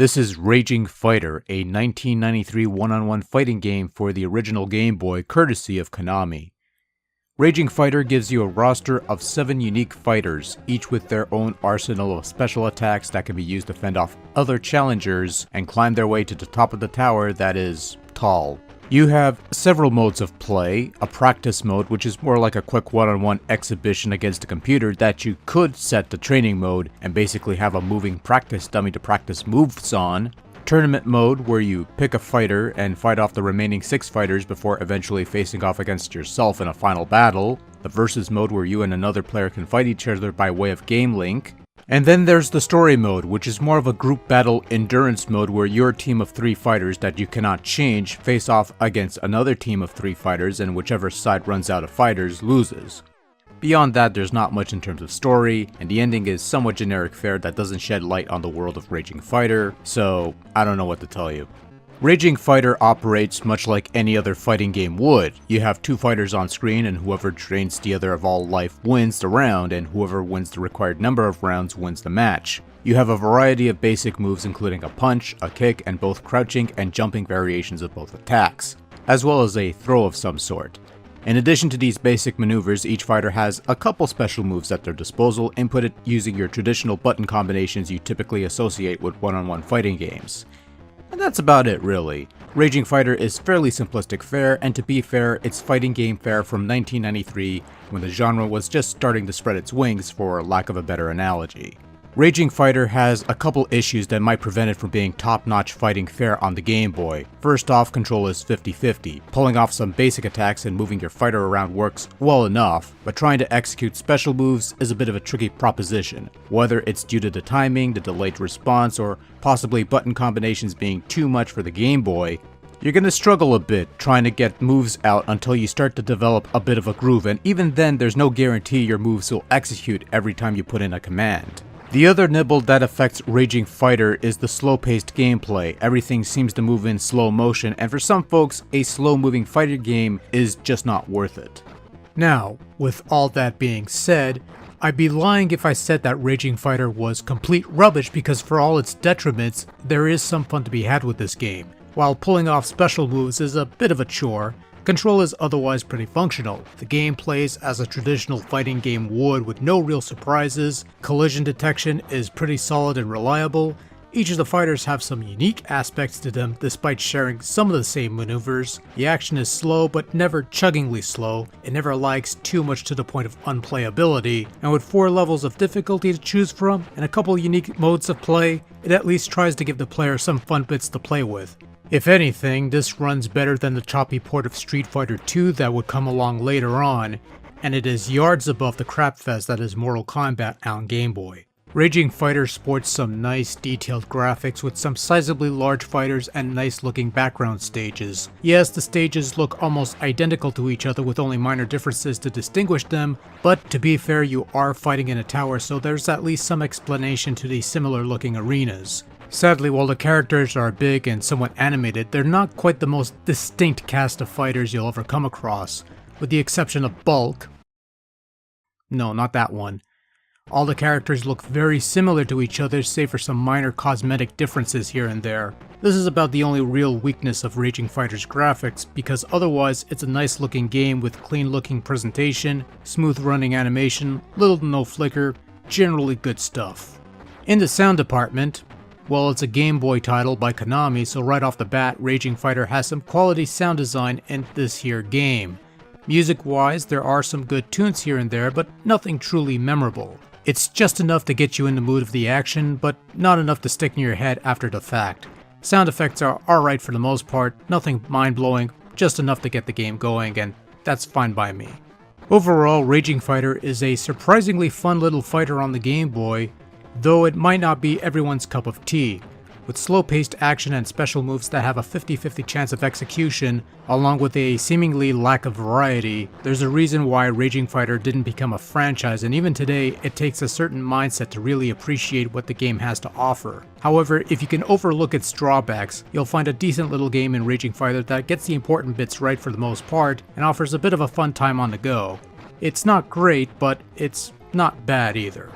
This is Raging Fighter, a 1993 one-on-one fighting game for the original Game Boy, courtesy of Konami. Raging Fighter gives you a roster of 7 unique fighters, each with their own arsenal of special attacks that can be used to fend off other challengers and climb their way to the top of the tower that is tall. You have several modes of play, a practice mode which is more like a quick one-on-one exhibition against a computer that you could set to training mode and basically have a moving practice dummy to practice moves on. Tournament mode where you pick a fighter and fight off the remaining 6 fighters before eventually facing off against yourself in a final battle. The versus mode where you and another player can fight each other by way of game link. And then there's the story mode, which is more of a group battle endurance mode where your team of 3 fighters that you cannot change face off against another team of 3 fighters, and whichever side runs out of fighters loses. Beyond that, there's not much in terms of story, and the ending is somewhat generic fare that doesn't shed light on the world of Raging Fighter, so I don't know what to tell you. Raging Fighter operates much like any other fighting game would. You have 2 fighters on screen, and whoever drains the other of all life wins the round, and whoever wins the required number of rounds wins the match. You have a variety of basic moves including a punch, a kick, and both crouching and jumping variations of both attacks, as well as a throw of some sort. In addition to these basic maneuvers, each fighter has a couple special moves at their disposal, inputted using your traditional button combinations you typically associate with one-on-one fighting games. And that's about it, really. Raging Fighter is fairly simplistic fare, and to be fair, it's fighting game fare from 1993 when the genre was just starting to spread its wings, for lack of a better analogy. Raging Fighter has a couple issues that might prevent it from being top-notch fighting fare on the Game Boy. First off, control is 50-50. Pulling off some basic attacks and moving your fighter around works well enough, but trying to execute special moves is a bit of a tricky proposition. Whether it's due to the timing, the delayed response, or possibly button combinations being too much for the Game Boy, you're gonna struggle a bit trying to get moves out until you start to develop a bit of a groove, and even then there's no guarantee your moves will execute every time you put in a command. The other nibble that affects Raging Fighter is the slow-paced gameplay. Everything seems to move in slow motion, and for some folks, a slow-moving fighter game is just not worth it. Now, with all that being said, I'd be lying if I said that Raging Fighter was complete rubbish, because for all its detriments, there is some fun to be had with this game. While pulling off special moves is a bit of a chore, control is otherwise pretty functional. The game plays as a traditional fighting game would, with no real surprises. Collision detection is pretty solid and reliable. Each of the fighters have some unique aspects to them despite sharing some of the same maneuvers. The action is slow, but never chuggingly slow. It never lags too much to the point of unplayability, and with 4 levels of difficulty to choose from and a couple unique modes of play, it at least tries to give the player some fun bits to play with. If anything, this runs better than the choppy port of Street Fighter 2 that would come along later on, and it is yards above the crapfest that is Mortal Kombat on Game Boy. Raging Fighter sports some nice detailed graphics with some sizably large fighters and nice looking background stages. Yes, the stages look almost identical to each other with only minor differences to distinguish them, but to be fair, you are fighting in a tower, so there's at least some explanation to these similar looking arenas. Sadly, while the characters are big and somewhat animated, they're not quite the most distinct cast of fighters you'll ever come across, with the exception of Bulk. No, not that one. All the characters look very similar to each other, save for some minor cosmetic differences here and there. This is about the only real weakness of Raging Fighter's graphics, because otherwise it's a nice looking game with clean looking presentation, smooth running animation, little to no flicker, generally good stuff. In the sound department, well, it's a Game Boy title by Konami, so right off the bat, Raging Fighter has some quality sound design in this here game. Music-wise, there are some good tunes here and there, but nothing truly memorable. It's just enough to get you in the mood of the action, but not enough to stick in your head after the fact. Sound effects are alright for the most part, nothing mind-blowing, just enough to get the game going, and that's fine by me. Overall, Raging Fighter is a surprisingly fun little fighter on the Game Boy, though it might not be everyone's cup of tea. With slow-paced action and special moves that have a 50-50 chance of execution, along with a seemingly lack of variety, there's a reason why Raging Fighter didn't become a franchise, and even today, it takes a certain mindset to really appreciate what the game has to offer. However, if you can overlook its drawbacks, you'll find a decent little game in Raging Fighter that gets the important bits right for the most part, and offers a bit of a fun time on the go. It's not great, but it's not bad either.